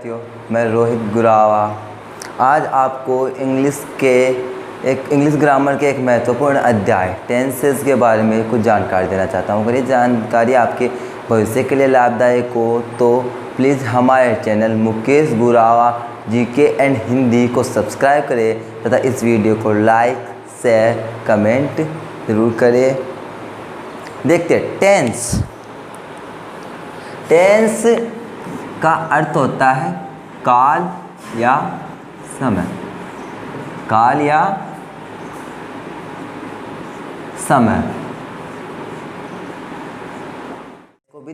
साथियों, मैं रोहित गुरावा आज आपको इंग्लिश ग्रामर के एक महत्वपूर्ण अध्याय टेंसेस के बारे में कुछ जानकारी देना चाहता हूँ। अगर ये जानकारी आपके भविष्य के लिए लाभदायक हो तो प्लीज़ हमारे channel Mukesh Gurawa GK and Hindi को सब्सक्राइब करें तथा इस वीडियो को लाइक, शेयर, कमेंट ज़रूर करें। देखते हैं टेंस का अर्थ होता है काल या समय। काल या समय को भी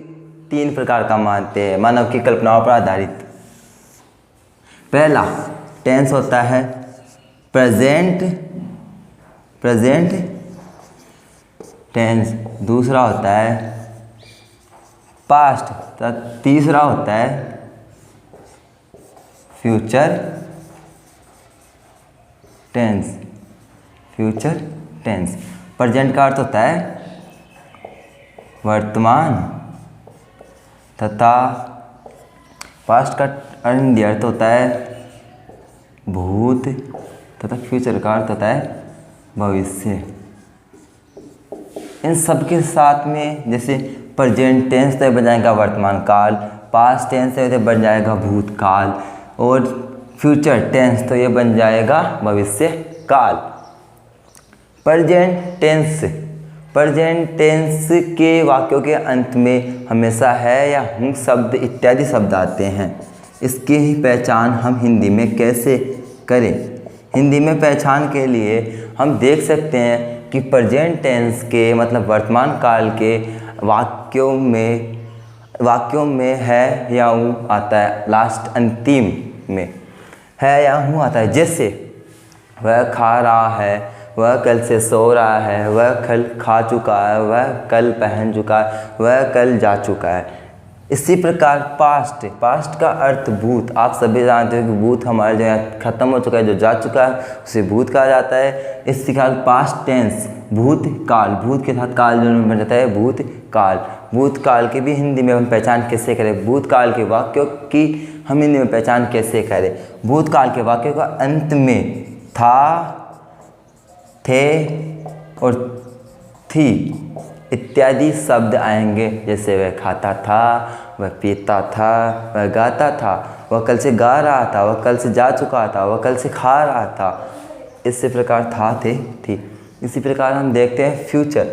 3 प्रकार का मानते हैं, मानव की कल्पनाओं पर आधारित। पहला टेंस होता है प्रेजेंट टेंस, दूसरा होता है पास्ट, तीसरा होता है फ्यूचर टेंस। प्रेजेंट का अर्थ होता है वर्तमान तथा पास्ट का अर्थ होता है भूत तथा फ्यूचर का अर्थ होता है भविष्य। इन सब के साथ में जैसे प्रेजेंट टेंस तो बन जाएगा वर्तमान काल, पास्ट टेंस तो बन जाएगा भूतकाल और फ्यूचर टेंस तो ये बन जाएगा भविष्य काल। प्रेजेंट टेंस के वाक्यों के अंत में हमेशा है या हूँ शब्द इत्यादि शब्द आते हैं। इसकी ही पहचान हम हिंदी में कैसे करें? हिंदी में पहचान के लिए हम देख सकते हैं कि प्रेजेंट टेंस के मतलब वर्तमान काल के वाक्यों में है या हूँ आता है, लास्ट अंतिम में है या हूँ आता है। जैसे वह खा रहा है, वह कल से सो रहा है, वह कल खा चुका है, वह कल पहन चुका है, वह कल जा चुका है। इसी प्रकार पास्ट का अर्थ भूत। आप सभी जानते हो कि भूत हमारे जो है ख़त्म हो चुका है, जो जा चुका है उसे भूत कहा जाता है। इसी काल पास्ट टेंस भूतकाल, भूत के साथ काल जो बन जाता है भूतकाल की भी हिंदी में हम पहचान कैसे करें? भूतकाल के वाक्यों की हम हिंदी में पहचान कैसे करें? भूतकाल के वाक्यों का अंत में था, थे और थी इत्यादि शब्द आएंगे। जैसे वह खाता था, वह पीता था, वह गाता था, वह कल से गा रहा था, वह कल से जा चुका था, वह कल से खा रहा था। इसी प्रकार था, थे, थी। इसी प्रकार हम देखते हैं फ्यूचर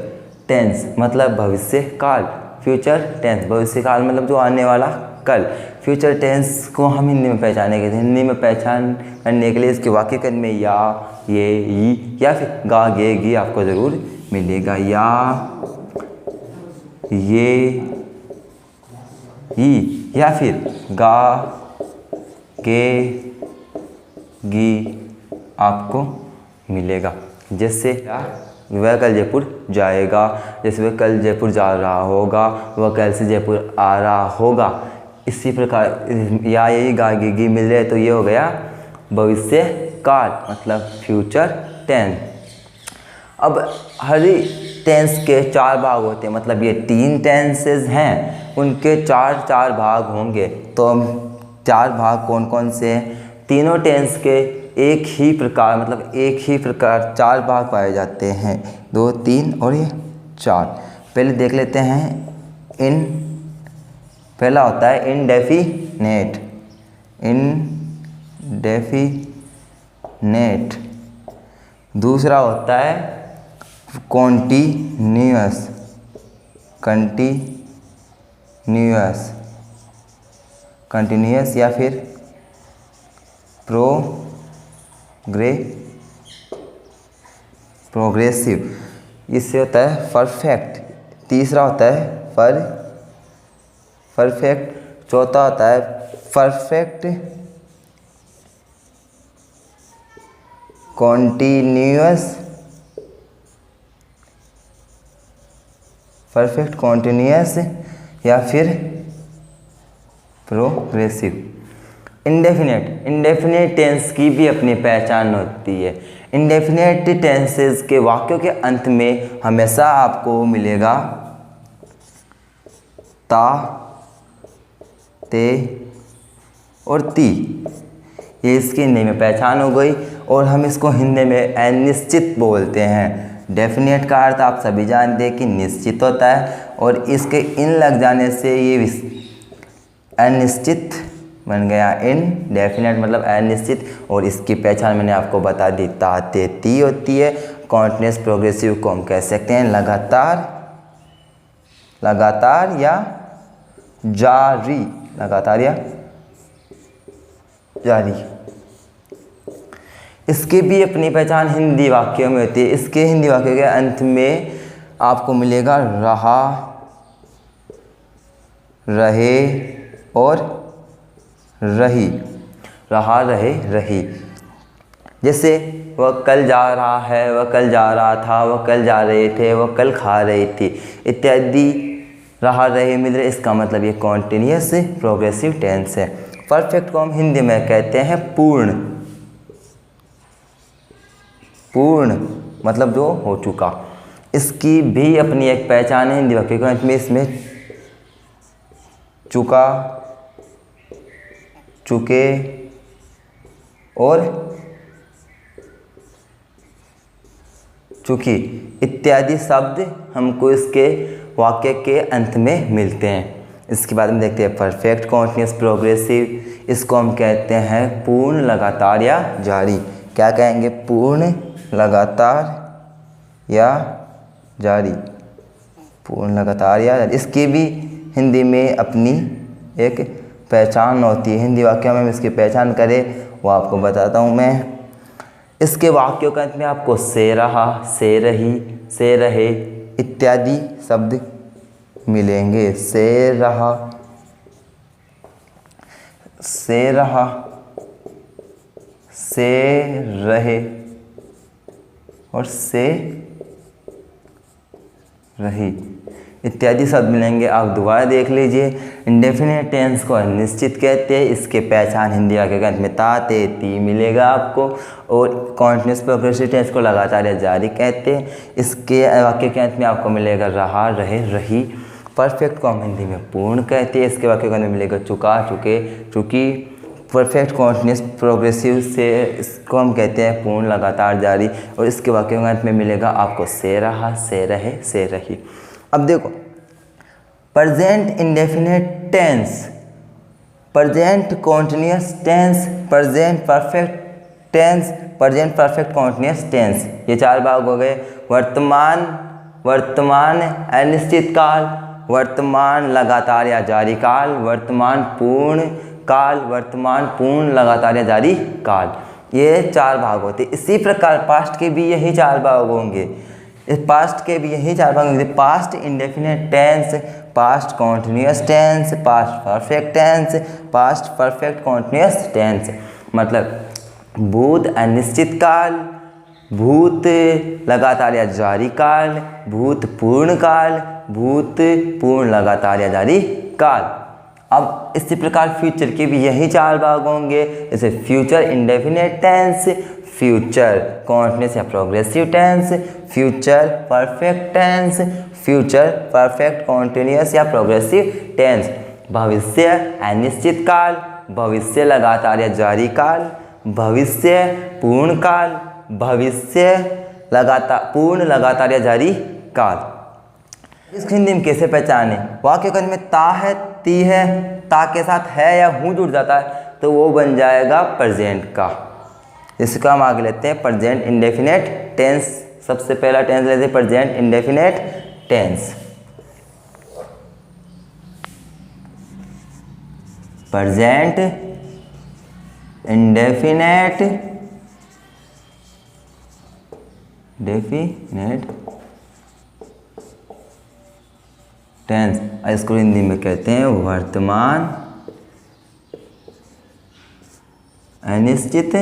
टेंस मतलब भविष्य काल। फ्यूचर टेंस भविष्य काल मतलब जो आने वाला कल। फ्यूचर टेंस को हम हिंदी में पहचानेंगे। हिंदी में पहचान करने के लिए इसके वाक्य करने में या, ये, ई या फिर गा, गे, गी आपको ज़रूर मिलेगा। या, ये, ई या फिर गा, गे, गी आपको मिलेगा। जैसे वह कल जयपुर जाएगा, जैसे वह कल जयपुर जा रहा होगा, वह कल से जयपुर आ रहा होगा। इसी प्रकार या, ये, गा, गे, गी मिल रहे तो ये हो गया भविष्य काल मतलब फ्यूचर टेंस। अब हर टेंस के 4 भाग होते हैं, मतलब ये 3 टेंसेस हैं, उनके 4 भाग होंगे। तो 4 भाग कौन कौन से हैं? तीनों टेंस के एक ही प्रकार 4 भाग पाए जाते हैं, 2, 3 और ये 4। पहले देख लेते हैं पहला होता है इंडेफिनेट। दूसरा होता है कंटिन्यूअस या फिर प्रोग्रेसिव। इससे होता है परफेक्ट। तीसरा होता है परफेक्ट। चौथा होता है परफेक्ट कॉन्टिन्यूअस या फिर प्रोग्रेसिव। इंडेफिनेट टेंस की भी अपनी पहचान होती है। इंडेफिनेट टेंसेस के वाक्यों के अंत में हमेशा आपको मिलेगा ता, ते और ती, ये इसकी हिंदी में पहचान हो गई। और हम इसको हिंदी में अनिश्चित बोलते हैं। डेफिनेट का अर्थ आप सभी जानते हैं कि निश्चित होता है, और इसके इन लग जाने से ये अनिश्चित बन गया इनडेफिनेट, मतलब अनिश्चित। और इसकी पहचान मैंने आपको बता दी, ता ते ती होती है। कॉन्टिन्यूस प्रोग्रेसिव को हम कह सकते हैं लगातार या जारी, लगातार या जारी। इसकी भी अपनी पहचान हिंदी वाक्यों में होती है। इसके हिंदी वाक्यों के अंत में आपको मिलेगा रहा, रहे और रही, रहा, रहे, रही। जैसे वह कल जा रहा है, वह कल जा रहा था, वह कल जा रहे थे, वह कल खा रही थी इत्यादि। रहा, रहे मिल रहे, इसका मतलब ये कॉन्टिन्यूस प्रोग्रेसिव टेंस है। परफेक्ट को हम हिंदी में कहते हैं पूर्ण, पूर्ण मतलब जो हो चुका। इसकी भी अपनी एक पहचान है हिंदी वाक्य के अंत में। इसमें चुका, चुके और चुकी इत्यादि शब्द हमको इसके वाक्य के अंत में मिलते हैं। इसके बाद में देखते हैं परफेक्ट कॉन्टिन्यूस प्रोग्रेसिव। इसको हम कहते हैं पूर्ण, लगातार या जारी। क्या कहेंगे? पूर्ण, लगातार या जारी, पूर्ण, लगातार या जारी। इसकी भी हिंदी में अपनी एक पहचान होती है। हिंदी वाक्यों में इसकी पहचान करें वो आपको बताता हूँ मैं। इसके वाक्यों के अंत में आपको से रहा, से रही, से रहे इत्यादि शब्द मिलेंगे। से रहा, से रहा, से रहे और से रही इत्यादि शब्द मिलेंगे। आप दोबारा देख लीजिए। इंडेफिनिट टेंस को अनिश्चित कहते हैं। इसके पहचान हिंदी वाक्य के अंत में ता ते ती मिलेगा आपको। और कॉन्टिन्यूस प्रोग्रेसिव टेंस को लगातार या जारी कहते हैं। इसके वाक्य के अंत में आपको मिलेगा रहा, रहे, रही। परफेक्ट को हम हिंदी में पूर्ण कहते हैं। इसके वाक्य के अंत में मिलेगा चुका, चुके, चुकी। परफेक्ट कॉन्टिन्यूस प्रोग्रेसिव से इसको हम कहते हैं पूर्ण, लगातार, जारी। और इसके वाक्य के अंत में मिलेगा आपको से रहा, से रहे, से रही। अब देखो present indefinite tense, present continuous tense, present perfect tense, present perfect continuous tense, ये चार भाग हो गए। वर्तमान, वर्तमान अनिश्चित काल, वर्तमान लगातार या जारी काल, वर्तमान पूर्ण काल, वर्तमान पूर्ण लगातार या जारी काल। ये चार भाग होते। इसी प्रकार पास्ट के भी यही चार भाग होंगे। इस पास्ट के भी यही चार भाग होंगे। Past indefinite tense, past continuous tense, past perfect tense, past perfect continuous tense. मतलब भूत अनिश्चित काल, भूत लगातार या जारी काल, भूत पूर्ण काल, भूत पूर्ण लगातार या जारी काल। अब इसी प्रकार फ्यूचर के भी यही चार भाग होंगे। जैसे future indefinite tense, future continuous या progressive tense, future perfect tense, future perfect continuous या प्रोग्रेसिव टेंस। भविष्य अनिश्चित काल, भविष्य लगातार या जारी काल, भविष्य पूर्ण काल, भविष्य लगातार पूर्ण लगातार या जारी काल। इसको हिंदी में कैसे पहचाने? वाक्य के अंत में ता है, ती है, ता के साथ है या हूँ जुड़ जाता है तो वो बन जाएगा प्रेजेंट का। इसको हम आगे लेते हैं प्रेजेंट इंडेफिनिट टेंस। सबसे पहला टेंस लेते हैं present indefinite tense. Present indefinite tense, इसको हिंदी में कहते हैं वर्तमान अनिश्चित,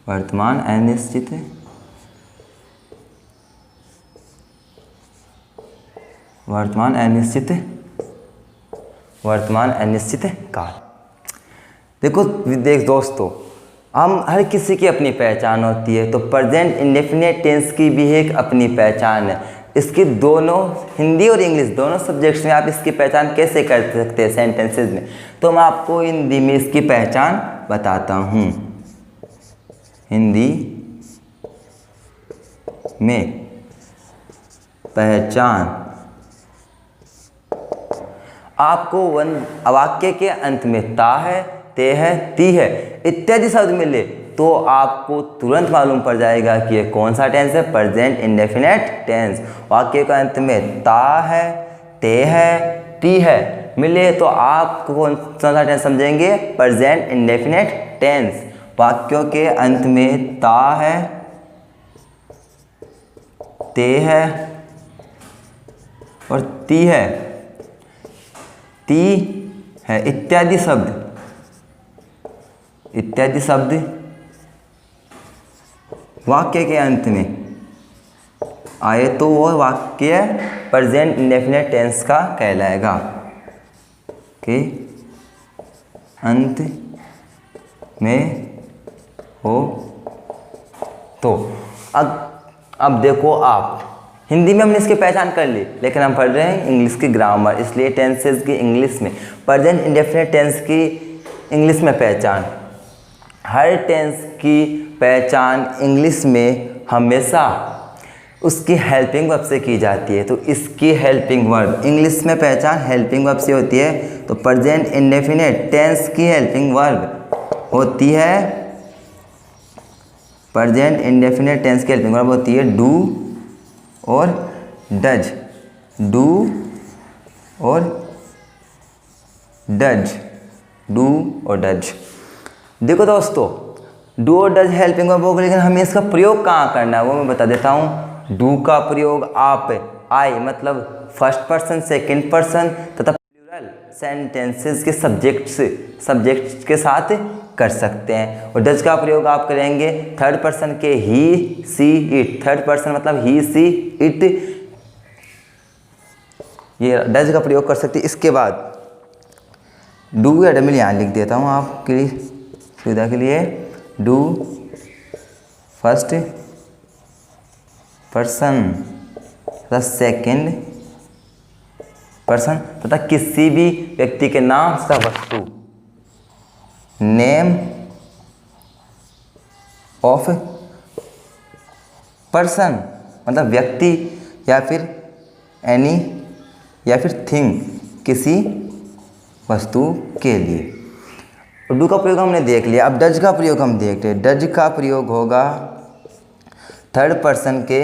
वर्तमान अनिश्चित, वर्तमान अनिश्चित, वर्तमान अनिश्चित काल। देखो दोस्तों, हम हर किसी की अपनी पहचान होती है। तो प्रेजेंट इंडेफिनिट टेंस की भी एक अपनी पहचान है। इसकी दोनों हिंदी और इंग्लिश दोनों सब्जेक्ट्स में आप इसकी पहचान कैसे कर सकते हैं सेंटेंसेस में, तो मैं आपको हिंदी में इसकी पहचान बताता हूँ। हिंदी में पहचान आपको वाक्य के अंत में ता है, ते है, ती है इत्यादि शब्द मिले तो आपको तुरंत मालूम पड़ जाएगा कि ये कौन सा टेंस है, प्रेजेंट इंडेफिनेट टेंस। वाक्य के अंत में ता है, ते है, टी है मिले तो आप कौन सा टेंस समझेंगे, प्रेजेंट इंडेफिनेट टेंस। वाक्यों के अंत में ता है, ते है और ती है, ती है इत्यादि शब्द वाक्य के अंत में आए तो वो वाक्य प्रेजेंट इंडेफिनिट टेंस का कहलाएगा। के अंत में हो तो अब देखो आप, हिंदी में हमने इसकी पहचान कर ली, लेकिन हम पढ़ रहे हैं इंग्लिश की ग्रामर, इसलिए टेंसेस की इंग्लिश में प्रेजेंट इंडेफिनिट टेंस की इंग्लिश में पहचान। हर टेंस की पहचान इंग्लिश में हमेशा उसकी हेल्पिंग वर्ब से की जाती है। तो इसकी हेल्पिंग वर्ब इंग्लिश में पहचान हेल्पिंग वर्ब से होती है। तो प्रेजेंट इंडेफिनिट टेंस की हेल्पिंग वर्ब होती है, प्रेजेंट इंडेफिनिट टेंस की हेल्पिंग वर्ब होती है डू और डज। डू और डज, डू और डज। देखो दोस्तों, डू और डज हेल्पिंग वर्ब होगा, लेकिन हमें इसका प्रयोग कहाँ करना है वो मैं बता देता हूँ। डू का प्रयोग आप, आई मतलब फर्स्ट पर्सन, सेकंड पर्सन तथा प्लूरल सेंटेंसेस के सब्जेक्ट्स के साथ कर सकते हैं। और डज का प्रयोग आप करेंगे थर्ड पर्सन के ही, सी, इट। थर्ड पर्सन मतलब ही, सी, इट, ये डज का प्रयोग कर सकते हैं। इसके बाद डू या डमिल यहाँ लिख देता हूँ आपकी सुविधा के लिए। डू फर्स्ट पर्सन तथा सेकेंड पर्सन तथा किसी भी व्यक्ति के नाम तथा वस्तु, नेम ऑफ पर्सन मतलब व्यक्ति या फिर एनी या फिर थिंग, किसी वस्तु के लिए। डू का प्रयोग हमने देख लिया। अब डज का प्रयोग हम देखते हैं। डज का प्रयोग होगा थर्ड पर्सन के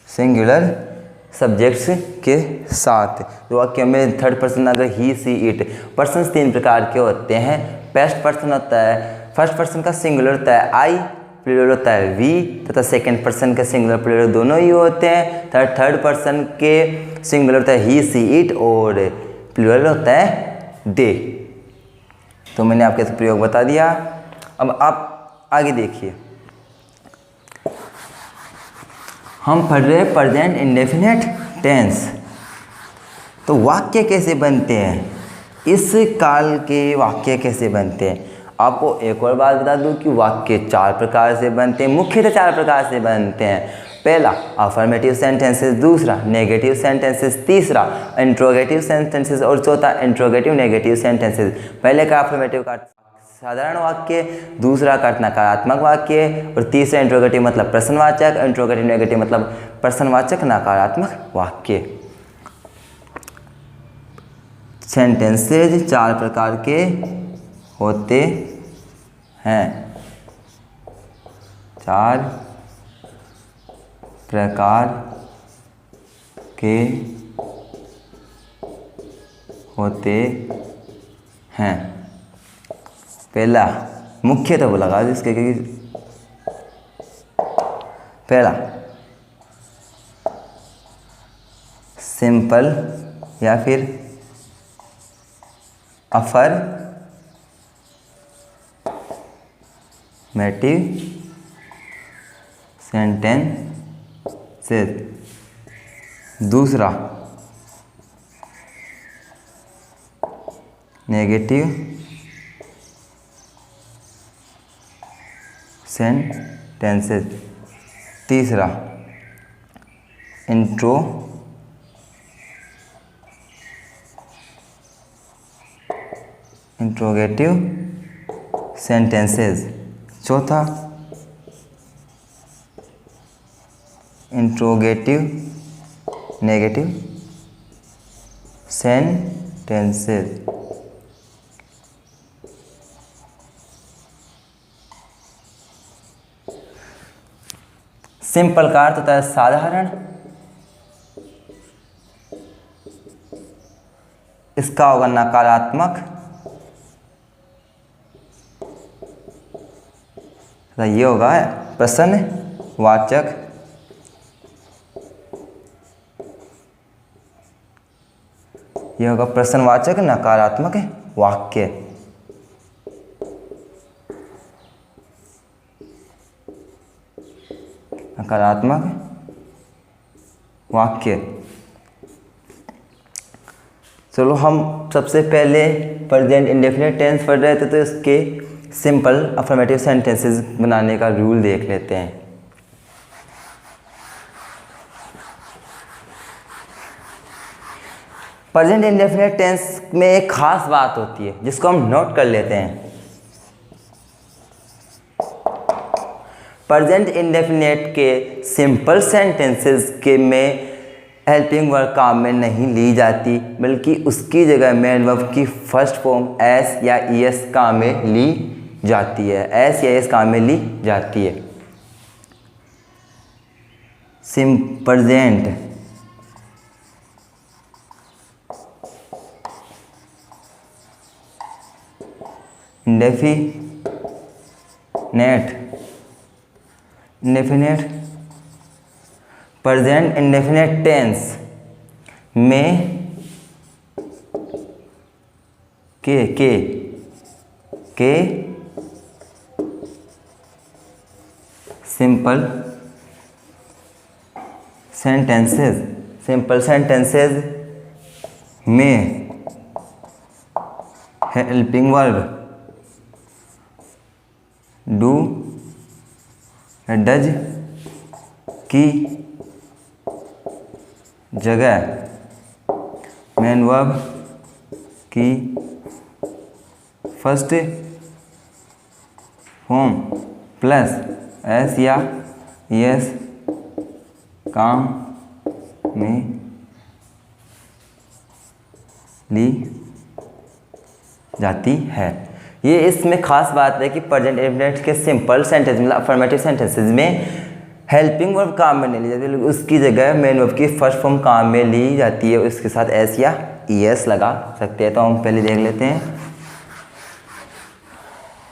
सिंगुलर सब्जेक्ट्स के साथ। तो वाक्य में थर्ड पर्सन अगर ही, सी, इट। पर्सन्स तीन प्रकार के होते हैं। फर्स्ट पर्सन होता है, फर्स्ट पर्सन का सिंगुलर होता है आई, प्लूरल होता है वी तथा सेकंड पर्सन के सिंगुलर प्लूरल दोनों ही होते हैं। थर्ड पर्सन के सिंगुलर होता है ही, सी, इट और प्लूरल होता है दे। तो मैंने आपके प्रयोग बता दिया। अब आप आगे देखिए, हम पढ़ रहे हैं प्रेजेंट इंडेफिनिट टेंस। तो वाक्य कैसे बनते हैं, इस काल के वाक्य कैसे बनते हैं। आपको एक और बात बता दूं कि वाक्य चार प्रकार से बनते हैं, मुख्यतः चार प्रकार से बनते हैं। पहला अफर्मेटिव सेंटेंसेस, दूसरा नेगेटिव सेंटेंसेस, तीसरा इंट्रोगेटिव सेंटेंसेस और चौथा इंट्रोगेटिव नेगेटिव सेंटेंसेस। पहले का अफर्मेटिव का साधारण वाक्य, दूसरा का नकारात्मक वाक्य और तीसरा इंट्रोगेटिव मतलब प्रश्नवाचक, इंट्रोगेटिव नेगेटिव मतलब प्रश्नवाचक नकारात्मक वाक्य। सेंटेंसेस चार प्रकार के होते हैं, चार प्रकार के होते हैं। पहला मुख्य तो लगा इसके, पहला सिंपल या फिर अफर्मेटिव सेंटेंसेस, दूसरा नेगेटिव सेंटेंसेस। तीसरा इंट्रोगेटिव सेंटेंसेस। चौथा इंट्रोगेटिव नेगेटिव सेंटेंसेस। सिंपल का अर्थ होता है साधारण। इसका होगा नकारात्मक। ये होगा प्रश्नवाचक। ये होगा प्रश्नवाचक नकारात्मक वाक्य। नकारात्मक वाक्य। चलो हम सबसे पहले प्रेजेंट इंडेफिनिट टेंस पढ़ रहे थे, तो इसके सिंपल अफर्मेटिव सेंटेंसेस बनाने का रूल देख लेते हैं। प्रेजेंट इंडेफिनिट टेंस में एक खास बात होती है जिसको हम नोट कर लेते हैं। प्रेजेंट इंडेफिनिट के सिंपल सेंटेंसेस के में हेल्पिंग वर्ब काम में नहीं ली जाती, बल्कि उसकी जगह मेन वर्ब की फर्स्ट फॉर्म एस या ईएस काम में ली जाती है। एस या एस काम में ली जाती है। Present indefinite present indefinite tense में के सिंपल सेंटेंसेस में हेल्पिंग वर्ब डू डज की जगह मेन वर्ब की फर्स्ट फॉर्म प्लस एस या यस काम में ली जाती है। ये इसमें खास बात है कि प्रेजेंट इंडेफिनिट के सिंपल सेंटेंस मतलब अफर्मेटिव सेंटेंसेस में हेल्पिंग वर्ब काम में नहीं ली जाती, उसकी जगह मेन वर्ब की फर्स्ट फॉर्म काम में ली जाती है। उसके साथ एस या ईएस लगा सकते हैं। तो हम पहले देख लेते हैं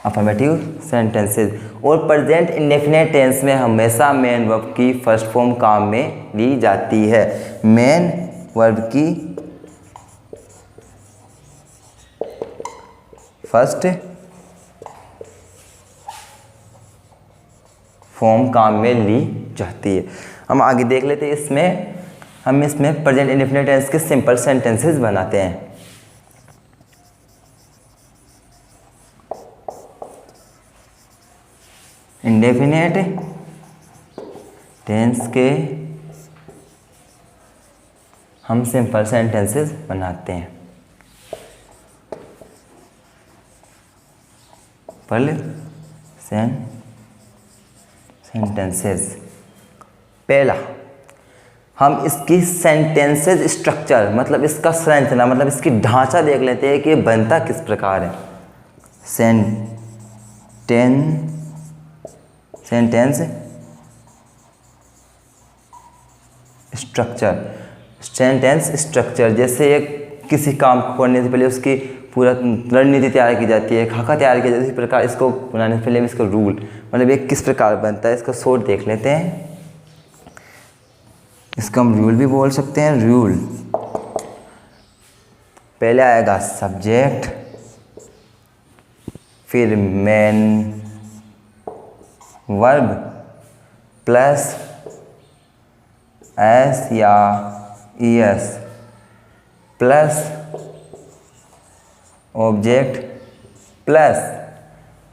अफर्मेटिव सेंटेंसेस। और प्रेजेंट इंडेफिनिट टेंस में हमेशा मेन वर्ब की फर्स्ट फॉर्म काम में ली जाती है। मेन वर्ब की फर्स्ट फॉर्म काम में ली जाती है। हम आगे देख लेते हैं। हम इसमें प्रेजेंट इंडेफिनिट टेंस के सिंपल सेंटेंसेस बनाते हैं। इंडेफिनिट टेंस के हम सिंपल सेंटेंसेस बनाते हैं। पहले सेंटेंसेस। पहला हम इसकी सेंटेंसेस स्ट्रक्चर मतलब इसका संरचना मतलब इसकी ढांचा देख लेते हैं कि बनता किस प्रकार है। सेंटेंस स्ट्रक्चर जैसे एक किसी काम को करने से पहले उसकी पूरा रणनीति तैयार की जाती है, खाका तैयार किया जाता है। इसी प्रकार इसको बनाने से पहले इसको रूल मतलब ये किस प्रकार बनता है इसका शॉर्ट देख लेते हैं। इसको हम रूल भी बोल सकते हैं। रूल पहले आएगा सब्जेक्ट, फिर मेन वर्ब प्लस एस या ईएस प्लस ऑब्जेक्ट प्लस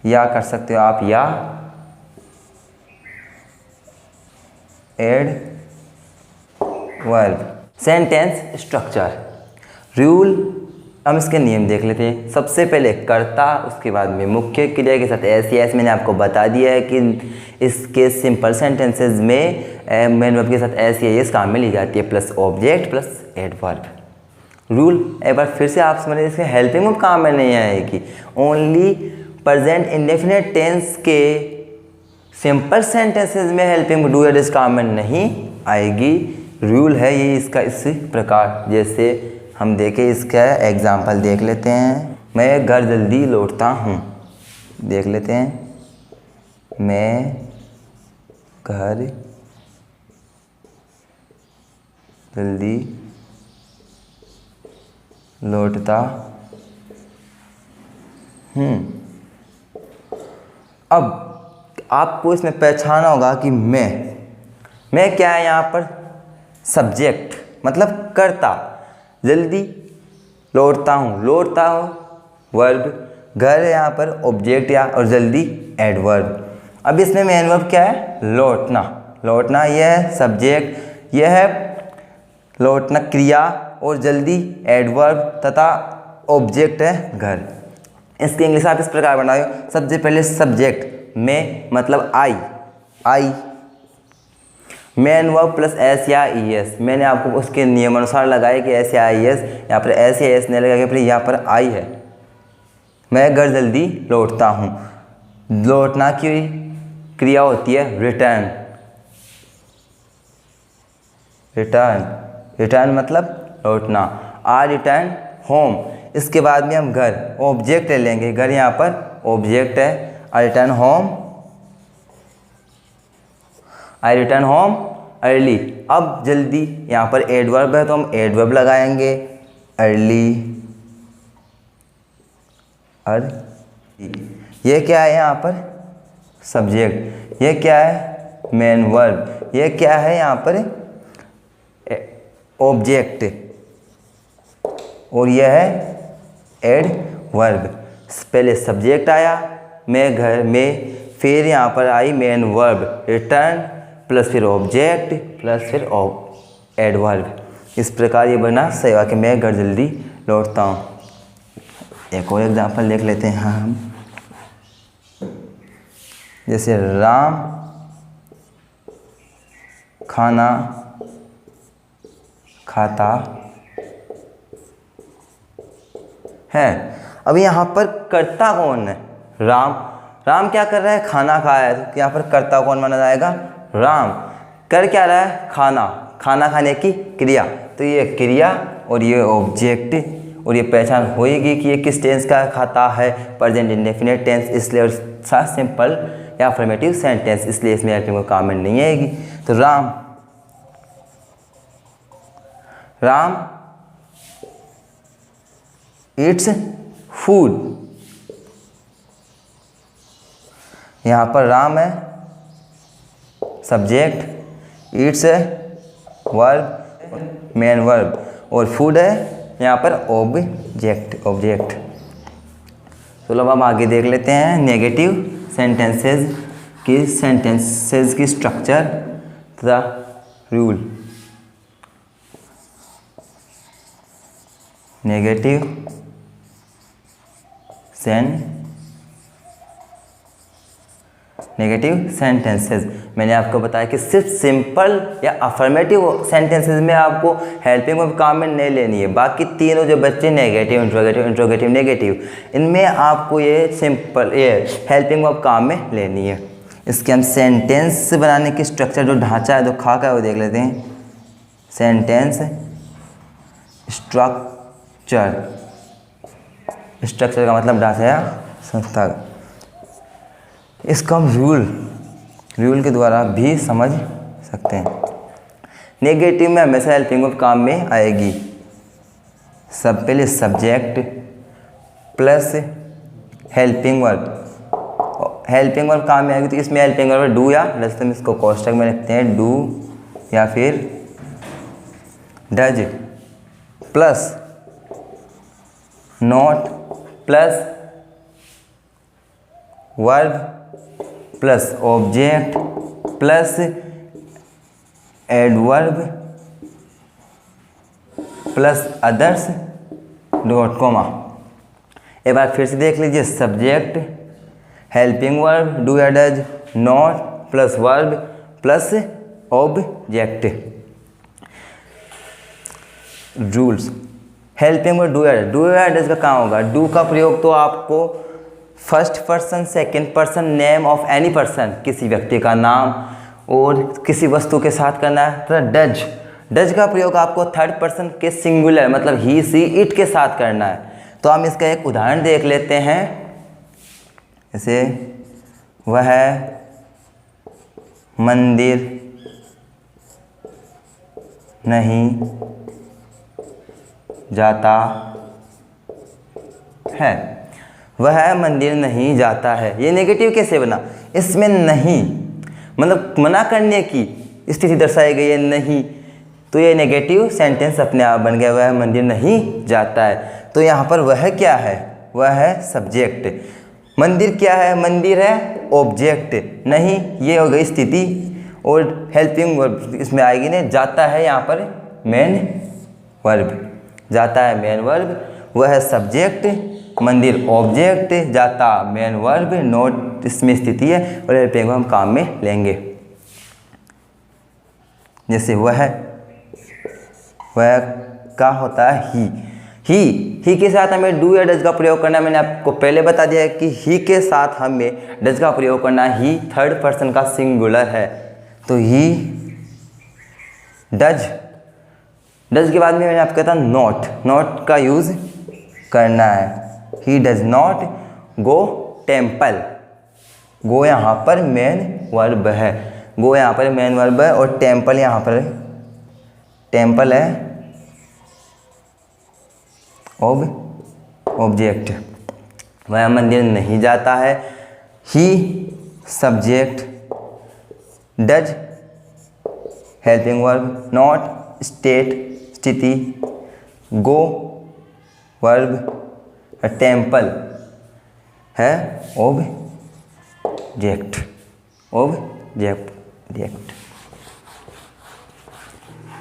या कर सकते हो आप या एडवर्ब। सेंटेंस स्ट्रक्चर, रूल, हम इसके नियम देख लेते हैं। सबसे पहले कर्ता, उसके बाद में मुख्य क्रिया के साथ एस या एस। मैंने आपको बता दिया है कि इसके सिंपल सेंटेंसेस में मेन वर्ब के साथ एस या एस काम में ली जाती है, plus object plus adverb. Rule एक बार फिर से आप समझिए, इसके हेल्पिंग वर्ब काम में नहीं आएगी। ओनली प्रेजेंट इंडेफिनिट टेंस के सिंपल सेंटेंसेस में हेल्पिंग डू या डिस काम में नहीं आएगी। रूल है ये इसका इस प्रकार, जैसे हम देखें इसका एग्जाम्पल देख लेते हैं। मैं घर जल्दी लौटता हूँ, देख लेते हैं। मैं घर जल्दी लौटता हूँ। अब आपको इसमें पहचाना होगा कि मैं क्या है यहाँ पर, सब्जेक्ट मतलब कर्ता, जल्दी लौटता हूँ वर्ब, घर है यहाँ पर ऑब्जेक्ट या और जल्दी एडवर्ब। अब इसमें मेन वर्ब क्या है, लौटना यह है सब्जेक्ट, यह है लौटना क्रिया और जल्दी एडवर्ब तथा ऑब्जेक्ट है घर। इसकी इंग्लिश आप इस प्रकार बनाओ। सबसे पहले सब्जेक्ट में मतलब आई, मेन वर्ब प्लस एस या ई एस। मैंने आपको उसके नियम अनुसार लगाया कि एस या ई एस, यहाँ पर एस या एस नहीं लगा, फिर यहाँ पर आई है। मैं घर जल्दी लौटता हूँ, लौटना की क्रिया होती है रिटर्न मतलब लौटना। आई रिटर्न होम, इसके बाद में हम घर ऑब्जेक्ट ले लेंगे, घर यहाँ पर ऑब्जेक्ट है। आई रिटर्न होम अर्ली। अब जल्दी यहाँ पर एडवर्ब है तो हम एडवर्ब लगाएंगे, अर्ली। ये क्या है यहाँ पर, सब्जेक्ट। ये क्या है, मेन वर्ब। ये क्या है यहाँ पर, ऑब्जेक्ट। और यह है एडवर्ब। पहले सब्जेक्ट आया, मैं घर में, फिर यहाँ पर आई मेन वर्ब रिटर्न प्लस फिर ऑब्जेक्ट प्लस फिर एडवर्ब। इस प्रकार ये बना सेवा कि मैं घर जल्दी लौटता हूँ। एक और एग्जांपल देख लेते हैं हम, जैसे राम खाना खाता है। अब यहाँ पर कर्ता कौन है, राम क्या कर रहा है, खाना खाया है। तो यहाँ पर कर्ता कौन माना जाएगा, राम। कर क्या रहा है, खाना खाने की क्रिया। तो ये क्रिया और ये ऑब्जेक्ट, और ये पहचान होएगी कि ये किस टेंस का खाता है, प्रेजेंट इंडेफिनिट टेंस, इसलिए और साथ सिंपल या अफर्मेटिव सेंटेंस, इसलिए इसमें हेल्पिंग वर्ब काम में नहीं आएगी। तो राम इट्स फूड, यहाँ पर राम है सब्जेक्ट, इट्स है वर्ब मेन वर्ब, और फूड है यहाँ पर ऑब्जेक्ट। चलो अब हम आगे देख लेते हैं नेगेटिव सेंटेंसेस की स्ट्रक्चर तथा रूल। नेगेटिव सेंटेंसेस मैंने आपको बताया कि सिर्फ सिंपल या अफर्मेटिव सेंटेंसेस में आपको हेल्पिंग वर्ब काम में नहीं लेनी है। बाकी तीनों जो बच्चे नेगेटिव, इंट्रोगेटिव, नेगेटिव, इनमें आपको ये सिंपल ये हेल्पिंग वर्ब काम में लेनी है। इसके हम सेंटेंस बनाने की स्ट्रक्चर जो ढांचा है, जो खाका है, वो देख लेते हैं। सेंटेंस स्ट्रक्चर का मतलब ढांचा या संस्था। इसको हम रूल के द्वारा भी समझ सकते हैं। नेगेटिव में हमेशा हेल्पिंग वर्ब काम में आएगी। सब पहले सब्जेक्ट प्लस हेल्पिंग वर्ब काम में आएगी। तो इसमें हेल्पिंग वर्ब डू या डज, हम इसको कोष्टक में लिखते हैं, डू या फिर does, plus not plus verb plus object plus adverb plus others dot comma. एक बार फिर से देख लीजिए, सब्जेक्ट हेल्पिंग वर्ब डू या does not plus verb plus object. Rules, helping verb do या डज का कहाँ होगा? डू का प्रयोग तो आपको first person, second person, name of any person, किसी व्यक्ति का नाम और किसी वस्तु के साथ करना है। तो डज का प्रयोग आपको थर्ड पर्सन के सिंगुलर मतलब ही सी इट के साथ करना है। तो हम इसका एक उदाहरण देख लेते हैं। जैसे वह मंदिर नहीं जाता है। वह मंदिर नहीं जाता है, ये नेगेटिव कैसे बना? इसमें नहीं मतलब मना करने की स्थिति दर्शाई गई है, नहीं, तो ये नेगेटिव सेंटेंस अपने आप बन गया, वह मंदिर नहीं जाता है। तो यहाँ पर वह क्या है? वह है सब्जेक्ट। मंदिर क्या है? मंदिर है ऑब्जेक्ट। नहीं, ये हो गई स्थिति और हेल्पिंग वर्ब इसमें आएगी ने जाता है, यहाँ पर मेन वर्ब, जाता है मेन वर्ब, वह है सब्जेक्ट, मंदिर ऑब्जेक्ट, जाता मेन वर्ब, नोट इसमें स्थिति है और हेल्पिंग वर्ब हम काम में लेंगे। जैसे वह का होता है ही के साथ हमें डू या डज का प्रयोग करना है। मैंने आपको पहले बता दिया है कि ही के साथ हमें डज का प्रयोग करना है। ही थर्ड पर्सन का सिंगुलर है, तो ही डज के बाद में मैंने आपको कहता नॉट का यूज़ करना है। He does not go temple, go यहाँ पर मेन वर्ब है, गो यहाँ पर मेन वर्ब है और टेम्पल यहाँ पर टेम्पल है ऑब्जेक्ट। वह मंदिर नहीं जाता है, he subject, does helping verb, not state स्थिति, गो वर्ब, टेम्पल है ऑब्जेक्ट।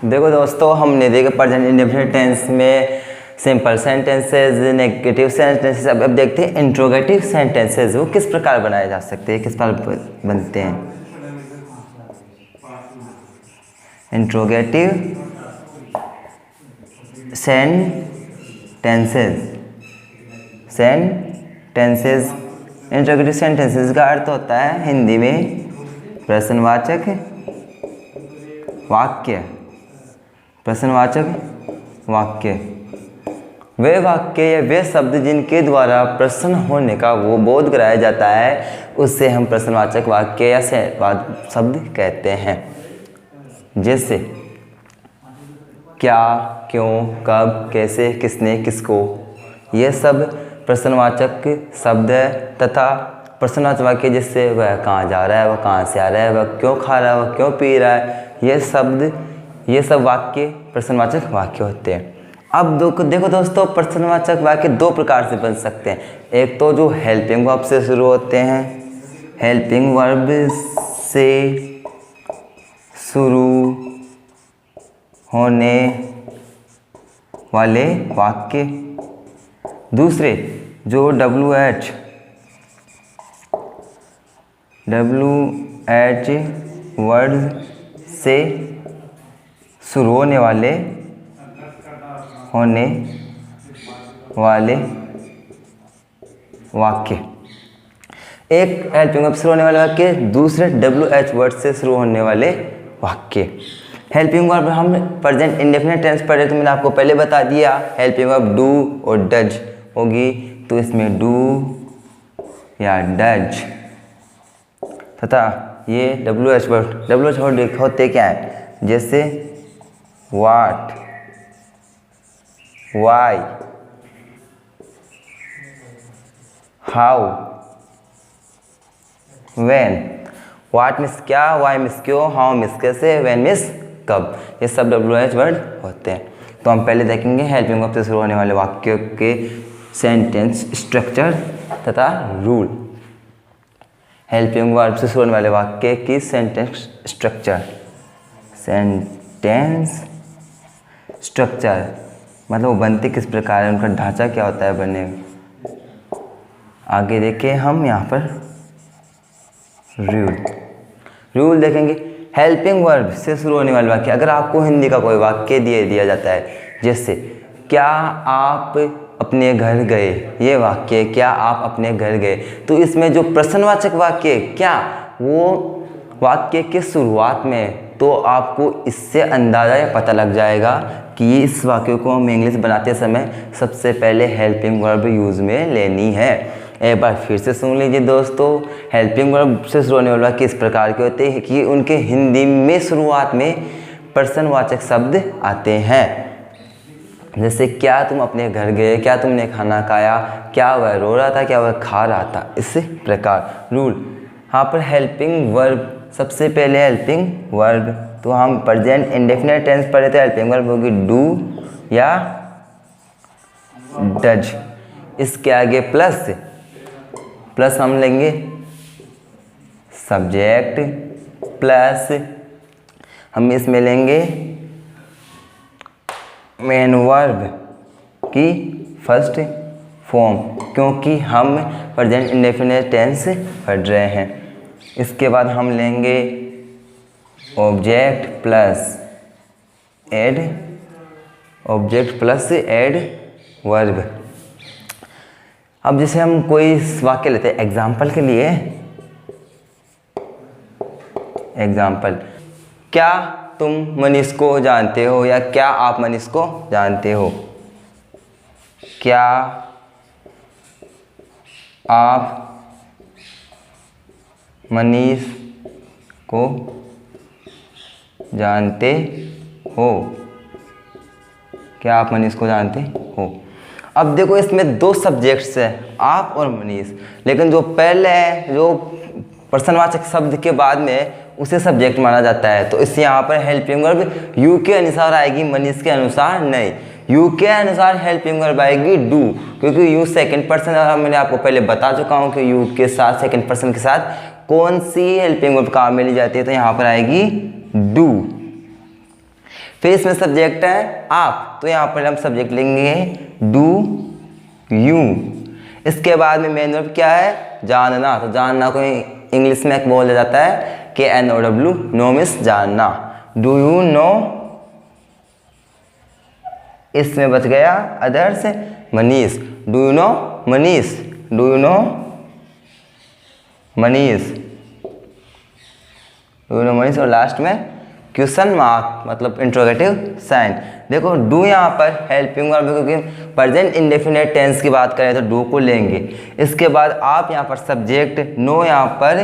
देखो दोस्तों, हमने देखा प्रेजेंट इंडेफिनिट टेंस में सिंपल सेंटेंसेस, नेगेटिव सेंटेंसेस। अब देखते हैं इंट्रोगेटिव सेंटेंसेस, वो किस प्रकार बनाए जा सकते हैं, किस प्रकार बनते हैं। इंट्रोगेटिव सेंटेंसेस इंट्रोगेटिव सेंटेंसेस का अर्थ होता है हिंदी में प्रश्नवाचक वाक्य। वे वाक्य या वे शब्द जिनके द्वारा प्रश्न होने का वो बोध कराया जाता है, उससे हम प्रश्नवाचक वाक्य या शब्द कहते हैं। जैसे क्या, क्यों, कब, कैसे, किसने, किसको, ये सब प्रश्नवाचक शब्द है। तथा प्रश्नवाचक वाक्य जिससे वह कहाँ जा रहा है, वह कहाँ से आ रहा है, वह क्यों खा रहा है, वह क्यों पी रहा है, ये सब वाक्य प्रश्नवाचक वाक्य होते हैं। अब देखो दोस्तों, प्रश्नवाचक वाक्य दो प्रकार से बन सकते हैं। एक तो जो हेल्पिंग वर्ब से शुरू होते हैं, हेल्पिंग वर्ब से शुरू होने वाले वाक्य। दूसरे जो WH वर्ड से शुरू होने वाले वाक्य। एक हेल्पिंग वर्ब से शुरू होने वाले वाक्य, दूसरे WH वर्ड से शुरू होने वाले वाक्य। हेल्पिंग वर्ब हम प्रेजेंट इंडेफिनिट टेंस पढ़े तो मैंने आपको पहले बता दिया, हेल्पिंग वर्ब डू और डज होगी, तो इसमें डू या डज तथा ये WH वर्ड होते क्या है, जैसे what, why, how, when. What means क्या, वाई मिस क्यों, हाउ मिस कैसे, व्हेन मिस कब, ये सब WH वर्ड होते हैं। तो हम पहले देखेंगे हेल्पिंग वर्ब से शुरू होने वाले वाक्यों के सेंटेंस स्ट्रक्चर तथा रूल। हेल्पिंग वर्ब से शुरू होने वाले वाक्य की सेंटेंस सेंटेंस स्ट्रक्चर मतलब वो बनते किस प्रकार है, उनका ढांचा क्या होता है बने। आगे देखें हम यहाँ पर रूल देखेंगे। हेल्पिंग वर्ब से शुरू होने वाले वाक्य, अगर आपको हिंदी का कोई वाक्य दिया जाता है, जैसे क्या आप अपने घर गए, ये वाक्य क्या आप अपने घर गए, तो इसमें जो प्रश्नवाचक वाक्य क्या, वो वाक्य के शुरुआत में, तो आपको इससे अंदाज़ा या पता लग जाएगा कि इस वाक्य को हम इंग्लिश बनाते समय सबसे पहले हेल्पिंग वर्ब यूज़ में लेनी है। एक बार फिर से सुन लीजिए दोस्तों, हेल्पिंग वर्ब से शुरू होने वाले वाक्य इस प्रकार के होते हैं कि उनके हिंदी में शुरुआत में प्रश्नवाचक शब्द आते हैं। जैसे क्या तुम अपने घर गए, क्या तुमने खाना खाया, क्या वह रो रहा था, क्या वह खा रहा था, इसी प्रकार रूल। यहाँ पर हेल्पिंग वर्ब, सबसे पहले हेल्पिंग वर्ब, तो हम प्रेजेंट इंडेफिनिट टेंस पढ़े थे, हेल्पिंग वर्ब होगी डू या डज। इसके आगे प्लस हम लेंगे सब्जेक्ट, प्लस हम इसमें लेंगे मेन वर्ब की फर्स्ट फॉर्म, क्योंकि हम प्रेजेंट इंडेफिनिट टेंस पढ़ रहे हैं। इसके बाद हम लेंगे ऑब्जेक्ट प्लस एड वर्ब। अब जैसे हम कोई वाक्य लेते हैं एग्जाम्पल के लिए, एग्जाम्पल, क्या तुम मनीष को जानते हो, या क्या आप मनीष को जानते हो, क्या आप मनीष को जानते हो, क्या आप मनीष को जानते हो। अब देखो इसमें दो सब्जेक्ट्स हैं, आप और मनीष, लेकिन जो पहले है, जो प्रश्नवाचक शब्द के बाद में, उसे सब्जेक्ट माना जाता है। तो इस यहाँ पर हेल्पिंग वर्ब यू के अनुसार आएगी, मनीष के अनुसार नहीं। यू के अनुसार हेल्पिंग वर्ब आएगी डू, क्योंकि यू सेकंड पर्सन, मैंने आपको पहले बता चुका हूँ कि यू के साथ सेकंड पर्सन के साथ कौन सी हेल्पिंग वर्ब काम में ली जाती है, तो यहाँ पर आएगी डू। फिर इसमें सब्जेक्ट है आप, तो यहाँ पर हम सब्जेक्ट लेंगे डू यू। इसके बाद में मेन वर्ब क्या है, जानना, तो जानना को इंग्लिश में एक बोला जाता है KNOW, नो मीन्स जानना। डू यू नो, इसमें बच गया others Manish, do you know Manish, do you know Manish, do you know Manish, और लास्ट में क्वेश्चन मार्क मतलब इंट्रोगेटिव साइन। देखो डू यहाँ पर हेल्पिंग वर्ब, क्योंकि प्रेजेंट इंडेफिनिट टेंस की बात करें तो डू को लेंगे। इसके बाद आप यहाँ पर सब्जेक्ट, नो यहाँ पर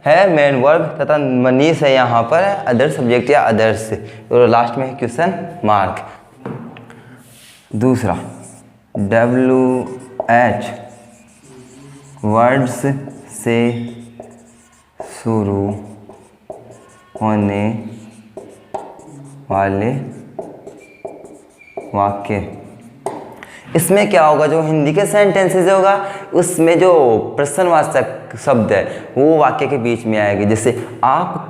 है मेन वर्ब, तथा मनीष है यहाँ पर अदर सब्जेक्ट या अदर्स, और लास्ट में क्वेश्चन मार्क। दूसरा WH वर्ड्स से शुरू होने वाले वाक्य, इसमें क्या होगा, जो हिंदी के सेंटेंसेस होगा उसमें जो प्रश्नवाचक शब्द है वो वाक्य के बीच में आएगी। जैसे आप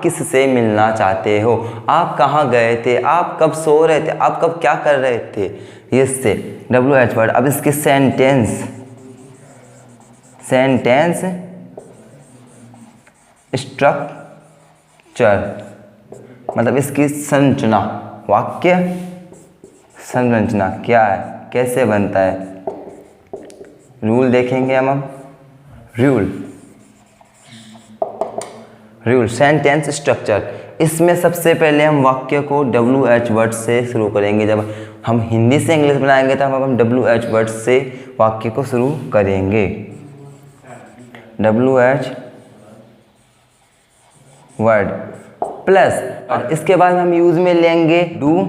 किस से मिलना चाहते हो, आप कहाँ गए थे, आप कब सो रहे थे, आप कब क्या कर रहे थे, ये से WH वर्ड। अब इसके सेंटेंस स्ट्रक्चर मतलब इसकी संरचना, वाक्य संरचना क्या है, कैसे बनता है। रूल देखेंगे हम अब। रूल सेंटेंस स्ट्रक्चर, इसमें सबसे पहले हम वाक्य को WH वर्ड से शुरू करेंगे। जब हम हिंदी से इंग्लिश बनाएंगे तो हम WH वर्ड से वाक्य को शुरू करेंगे। WH वर्ड प्लस, और इसके बाद हम यूज में लेंगे डू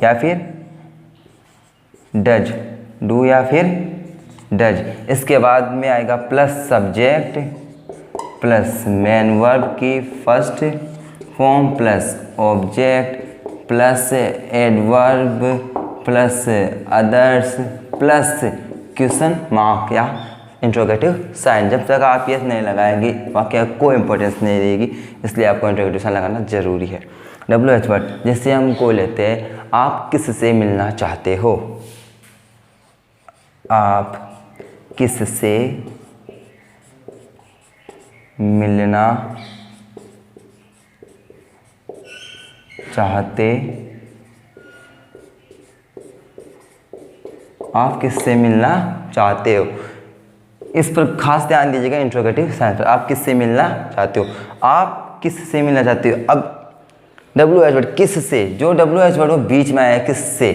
या फिर डज, डू या फिर डज। इसके बाद में आएगा plus subject plus main verb की first form plus object plus adverb plus others plus question mark या इंट्रोगेटिव साइन। जब तक आप यस नहीं लगाएंगे वाक्य कोई इंपॉर्टेंस नहीं रहेगी, इसलिए आपको इंट्रोगेटिव साइन लगाना जरूरी है। WH वर्ड जैसे हम को लेते हैं, आप किससे मिलना चाहते हो, आप किससे मिलना चाहते, आप किससे मिलना चाहते हो, इस पर खास ध्यान दीजिएगा इंट्रोगेटिव साइन पर। आप किससे मिलना चाहते हो, आप किससे मिलना चाहते हो। अब WH वर्ड किससे, जो WH वर्ड वो बीच में आया किससे,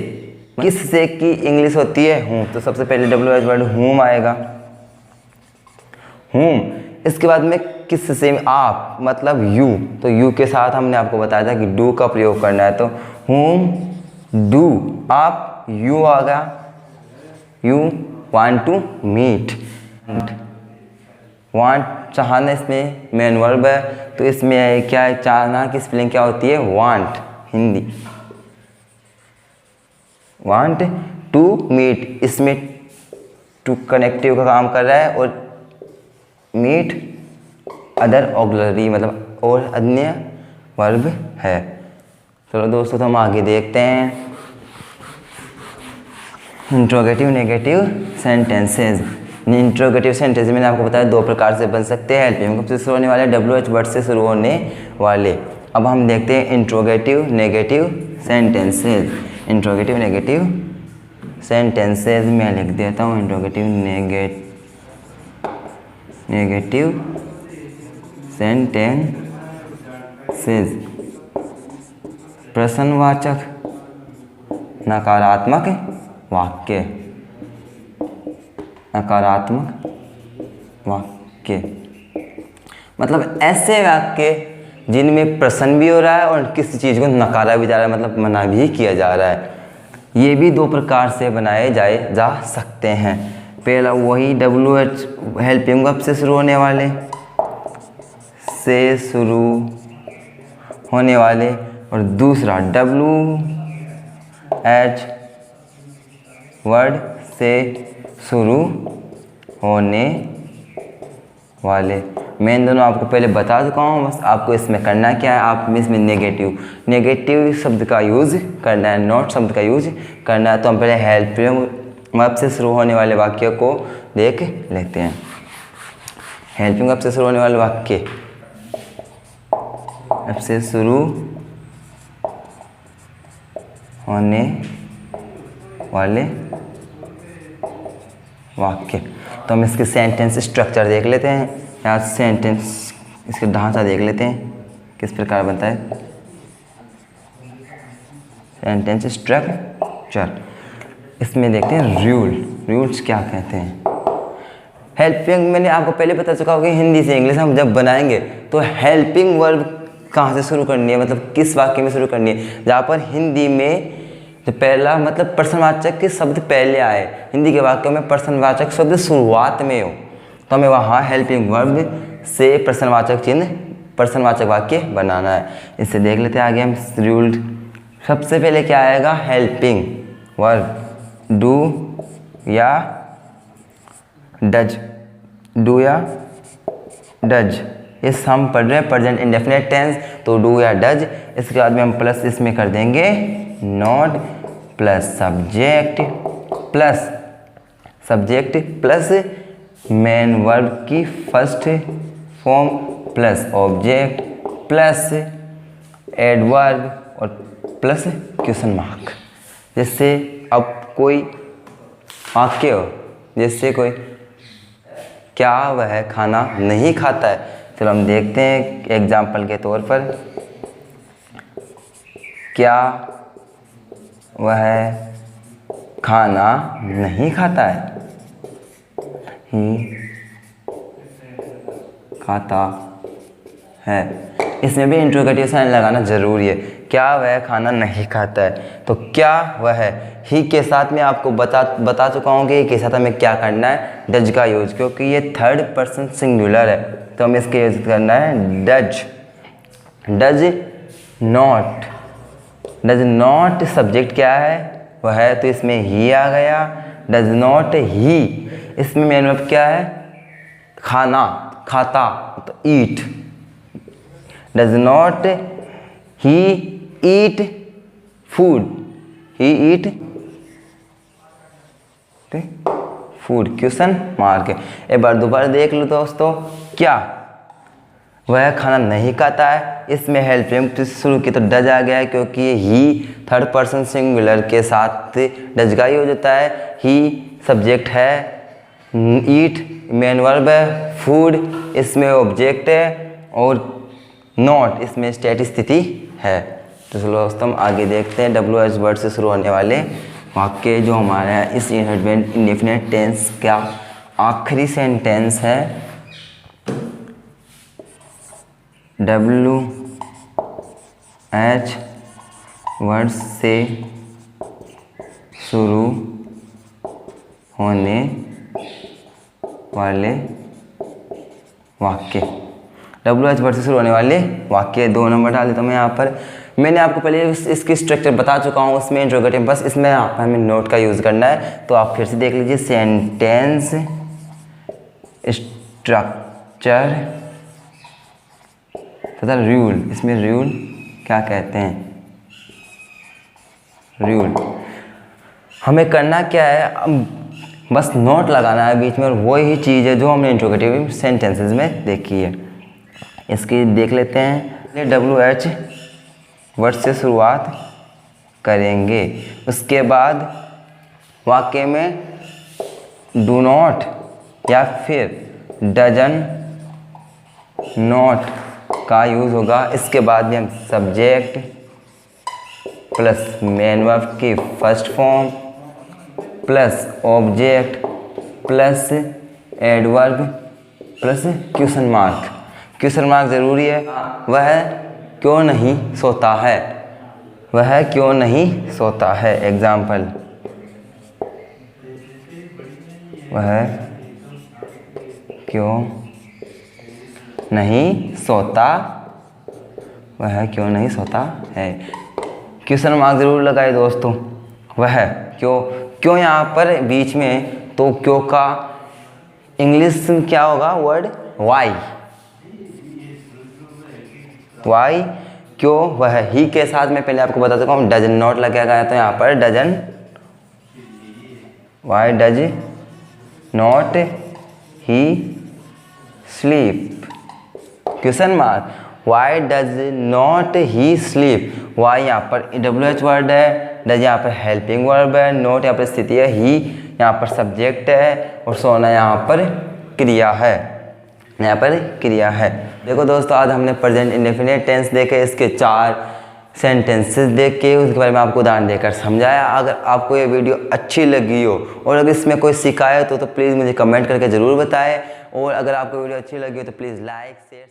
किससे की इंग्लिश होती है हूँ, तो सबसे पहले WH वर्ड हूम आएगा, हूम। इसके बाद में किससे, आप मतलब यू, तो यू के साथ हमने आपको बताया था कि डू का प्रयोग करना है, तो हूम डू आप यू आ गया, you want to meet, want चाहना इसमें मेन वर्ब है, तो इसमें क्या है, चाहना की स्पेलिंग क्या होती है, want, Hindi want to meet, इसमें टू कनेक्टिव का काम कर रहा है और मीट अदर ऑक्सिलरी मतलब और अन्य वर्ब है। चलो दोस्तों तो हम आगे देखते हैं interrogative negative sentences. Interrogative sentence मैंने आपको बताया दो प्रकार से बन सकते हैं, हेल्पिंग वर्ब से शुरू होने वाले, WH वर्ड से शुरू होने वाले। अब हम देखते हैं interrogative negative sentences. Interrogative negative sentences मैं लिख देता हूँ, इंट्रोगेटिव नेगेटिव सेंटेंसेस। प्रश्नवाचक नकारात्मक वाक्य, नकारात्मक वाक्य मतलब ऐसे वाक्य जिनमें प्रश्न भी हो रहा है और किसी चीज़ को नकारा भी जा रहा है, मतलब मना भी किया जा रहा है। ये भी दो प्रकार से बनाए जा सकते हैं। पहला वही WH हेल्पिंग वर्ब से शुरू होने वाले, से शुरू होने वाले, और दूसरा WH वर्ड से शुरू होने वाले। मैं इन दोनों आपको पहले बता चुका हूँ, बस आपको इसमें करना क्या है, आप इसमें नेगेटिव शब्द का यूज़ करना है, नॉट शब्द का यूज करना है। तो हम पहले हेल्पिंग वर्ब से शुरू होने वाले वाक्य को देख लेते हैं। हेल्पिंग वर्ब से शुरू होने वाले वाक्य, अब से शुरू होने वाले वाक्य, तो हम इसके सेंटेंस स्ट्रक्चर देख लेते हैं, या सेंटेंस इसके ढांचा देख लेते हैं किस प्रकार बनता है। सेंटेंस स्ट्रक्चर, इसमें देखते हैं रूल्स क्या कहते हैं। हेल्पिंग मैंने आपको पहले बता चुका होगा, हिंदी से इंग्लिश हम जब बनाएंगे तो हेल्पिंग वर्ब कहाँ से शुरू करनी है, मतलब किस वाक्य में शुरू करनी है। जहाँ पर हिंदी में जो पहला मतलब प्रश्नवाचक के शब्द पहले आए, हिंदी के वाक्यों में प्रश्नवाचक शब्द शुरुआत में हो, तो हमें वहाँ हेल्पिंग वर्ब से प्रश्नवाचक वाक्य बनाना है। इससे देख लेते हैं आगे हम रूल। सबसे पहले क्या आएगा, हेल्पिंग वर्ब डू या डज, डू या डज। इस हम पढ़ रहे हैं प्रेजेंट इंडेफिनिट टेंस, तो डू या डज। इसके बाद में हम प्लस इसमें कर देंगे not plus subject plus main verb की first form plus object plus adverb और प्लस क्वेश्चन मार्क। जैसे अब कोई वाक्य हो, जैसे कोई क्या वह खाना नहीं खाता है। चलो हम देखते हैं एग्जाम्पल के तौर पर, क्या वह खाना नहीं खाता है, ही खाता है। इसमें भी इंट्रोगेटिव साइन लगाना जरूरी है। क्या वह खाना नहीं खाता है, तो क्या वह ही के साथ में आपको बता चुका हूँ कि के साथ हमें क्या करना है, डज का यूज, क्योंकि ये थर्ड पर्सन सिंगुलर है तो हमें इसके यूज करना है डज। डज नॉट सब्जेक्ट क्या है वह है, तो इसमें ही आ गया। डज नॉट ही, इसमें मेन वर्ब क्या है? खाना, खाता, तो eat. Does not he eat food, he eat food, question mark. एक बार दोबारा देख लो दोस्तों, क्या वह खाना नहीं खाता है? इसमें हेल्पिंग शुरू की तो डज आ गया है, क्योंकि ही थर्ड पर्सन सिंगुलर के साथ डज का ही हो जाता है। ही सब्जेक्ट है, ईट मेन वर्ब है, फूड इसमें ऑब्जेक्ट है, और नॉट इसमें स्टेट स्थिति है। तो चलो दोस्तों हम आगे देखते हैं WH वर्ड से शुरू होने वाले वाक्य जो हमारे हैं। इस इंडेफिनिट टेंस का आखिरी सेंटेंस है WH वर्ड से शुरू होने वाले वाक्य। WH वर्ड से शुरू होने वाले वाक्य 2 नंबर डाल देता हूँ मैं यहाँ पर। मैंने आपको पहले इसकी स्ट्रक्चर बता चुका हूँ, उसमें इंट्रोगेटिव, बस इसमें आप हमें नोट का यूज़ करना है। तो आप फिर से देख लीजिए, सेंटेंस स्ट्रक्चर तथा रूल। इसमें रूल क्या कहते हैं? रूल हमें करना क्या है? बस नोट लगाना है बीच में, और वही चीज़ है जो हमने इंट्रोगेटिव सेंटेंसेस में देखी है। इसकी देख लेते हैं। WH वर्ड से शुरुआत करेंगे, उसके बाद वाक्य में डू नॉट या फिर डजन नॉट का यूज़ होगा। इसके बाद भी हम सब्जेक्ट प्लस मेन वर्ब की first form plus object plus adverb plus question mark. Question mark ज़रूरी है। वह क्यों नहीं सोता है? वह क्यों नहीं सोता है? एग्जाम्पल, वह क्यों नहीं सोता, वह क्यों नहीं सोता है। क्वेश्चन मार्क ज़रूर लगाए दोस्तों। वह क्यों, क्यों यहाँ पर बीच में, तो क्यों का इंग्लिश में क्या होगा वर्ड? वाई। वाई क्यों, वह ही के साथ मैं पहले आपको बता चुका हूँ डजन नॉट लगा गया, तो यहाँ पर doesn't, why does not he sleep, question mark. Why does not he sleep. Why यहाँ पर WH वर्ड है, डज यहाँ पर हेल्पिंग वर्ब है, नॉट यहाँ पर स्थिति है, ही यहाँ पर सब्जेक्ट है, और सोना यहाँ पर क्रिया है, यहाँ पर क्रिया है। देखो दोस्तों, आज हमने प्रेजेंट इंडेफिनिट टेंस देखे, इसके 4 सेंटेंसेस देख के उसके बारे में आपको उदाहरण देकर समझाया। अगर आपको ये वीडियो अच्छी लगी हो और अगर इसमें कोई शिकायत हो तो प्लीज़ मुझे कमेंट करके ज़रूर बताएं, और अगर आपको वीडियो अच्छी लगी हो तो प्लीज़ लाइक शेयर